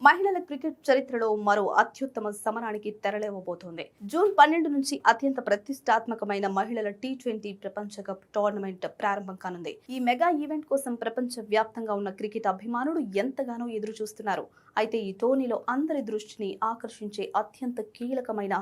మహిళల క్రికెట్ చరిత్రలో మరో అత్యుత్తమ సమరానికి తెరలేవబోతోంది. జూన్ 12 నుంచి అత్యంత ప్రతిష్టాత్మకమైన మహిళల టీ20 ప్రపంచ కప్ టోర్నమెంట్ ప్రారంభం కానుంది. ఈ మెగా ఈవెంట్ కోసం ప్రపంచ వ్యాప్తంగా ఉన్న క్రికెట్ అభిమానులు ఎంతగానో ఎదురు చూస్తున్నారు. అయితే ఈ టోర్నీలో అందరి దృష్టిని ఆకర్షించే అత్యంత కీలకమైన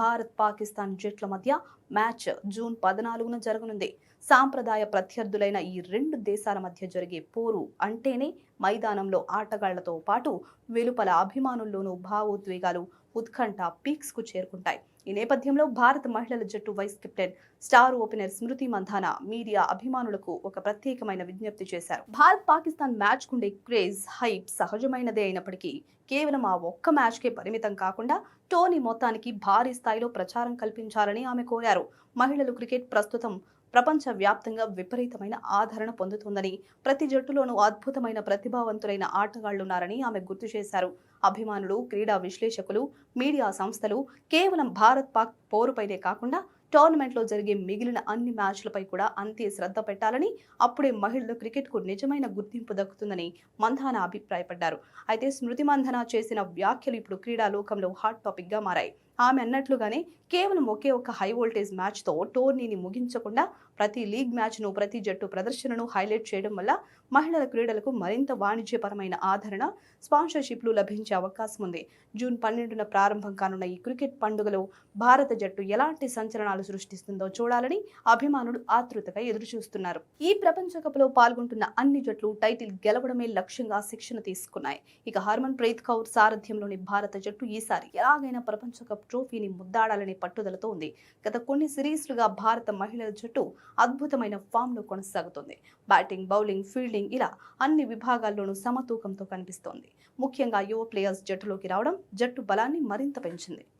భారత్ పాకిస్తాన్ జట్ల మధ్య మ్యాచ్ జూన్ 14న జరగనుంది. సాంప్రదాయ ప్రత్యర్థులైన ఈ రెండు దేశాల మధ్య జరిగే పోరు అంటేనే మైదానంలో ఆటగాళ్లతో పాటు వెలుపల అభిమానుల్లోనూ భావోద్వేగాలు, ఉత్కంఠ పీక్స్ కు చేరుకుంటాయి. ఈ నేపథ్యంలో భారత మహిళల జట్టు vice captain star opener Smriti Mandhana media అభిమానులకు ఒక ప్రత్యేకమైన విజ్ఞప్తి చేశారు. భారత్ పాకిస్తాన్ మ్యాచ్ కుండే క్రేజ్, హైప్ సహజమైనదే అయినప్పటికీ కేవలం ఆ ఒక్క మ్యాచ్ కే పరిమితం కాకుండా టోర్నీ మొత్తానికి భారీ స్థాయిలో ప్రచారం కల్పించాలని ఆమె కోరారు. మహిళలు క్రికెట్ ప్రస్తుతం ప్రపంచ వ్యాప్తంగా విపరీతమైన ఆదరణ పొందుతుందని, ప్రతి జట్టులోనూ అద్భుతమైన ప్రతిభావంతులైన ఆటగాళ్లున్నారని ఆమె గుర్తు చేశారు. అభిమానులు, క్రీడా విశ్లేషకులు, మీడియా సంస్థలు కేవలం భారత్ పాక్ పోరుపైనే కాకుండా టోర్నమెంట్లో జరిగే మిగిలిన అన్ని మ్యాచ్లపై కూడా అంతే శ్రద్ధ పెట్టాలని, అప్పుడే మహిళల క్రికెట్కు నిజమైన గుర్తింపు దక్కుతుందని మంధాన అభిప్రాయపడ్డారు. అయితే స్మృతి మంధాన చేసిన వ్యాఖ్యలు ఇప్పుడు క్రీడా లోకంలో హాట్ టాపిక్ గా మారాయి. ఆమె అన్నట్లుగానే కేవలం ఒకే ఒక్క హై వోల్టేజ్ మ్యాచ్తో టోర్నీని ముగించకుండా ప్రతి లీగ్ మ్యాచ్ను, ప్రతి జట్టు ప్రదర్శనను హైలైట్ చేయడం వల్ల మహిళల క్రీడలకు మరింత వాణిజ్యపరమైన ఆదరణ, స్పాన్సర్షిప్లు లభించే అవకాశం ఉంది. జూన్ 12న ప్రారంభం కానున్న ఈ క్రికెట్ పండుగలో భారత జట్టు ఎలాంటి సంచలనాలు సృష్టిస్తుందో చూడాలని అభిమానులు ఆతృతగా ఎదురుచూస్తున్నారు. ఈ ప్రపంచ కప్లో పాల్గొంటున్న అన్ని జట్లు టైటిల్ గెలవడమే లక్ష్యంగా శిక్షణ తీసుకున్నాయి. ఇక హర్మన్ ప్రీత్ కౌర్ సారథ్యంలోని భారత జట్టు ఈసారి ఎలాగైనా ప్రపంచ కప్ ట్రోఫీని ముద్దాడాలనే పట్టుదలతో ఉంది. గత కొన్ని సిరీస్లుగా భారత మహిళల జట్టు అద్భుతమైన ఫామ్ లో కొనసాగుతుంది. బ్యాటింగ్, బౌలింగ్, ఫీల్డింగ్ ఇలా అన్ని విభాగాల్లోనూ సమతూకంతో కనిపిస్తోంది. ముఖ్యంగా యువ ప్లేయర్స్ జట్టులోకి రావడం జట్టు బలాన్ని మరింత పెంచింది.